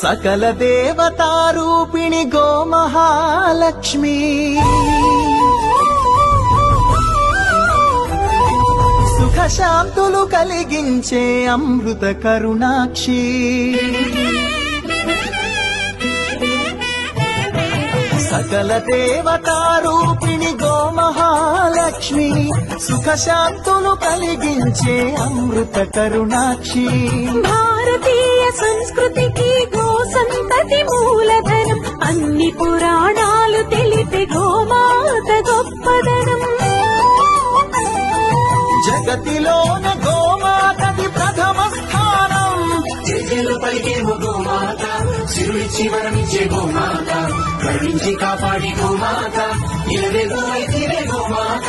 సకల దేవతారూపిణి గోమహాలక్ష్మి సుఖ శాంతులు కలిగించే అమృత కరుణాక్షి సకల దేవతారూపిణి గోమహాలక్ష్మి సుఖ శాంతులు కలిగించే అమృత కరుణాక్షి భారతీయ సంస్కృతికి గో సంతతి మూలధనం అన్ని పురాణాలు తెలిపే గోమాత గొప్పదనం జగతిలోన గోమాతది ప్రథమ స్థానం జగలు పలికేమో గోమాత శిరుడిచ్చి వరమిచ్చే గోమాత కరుణించి కాపాడి గోమాత ఇలవే గోమైతే గోమాత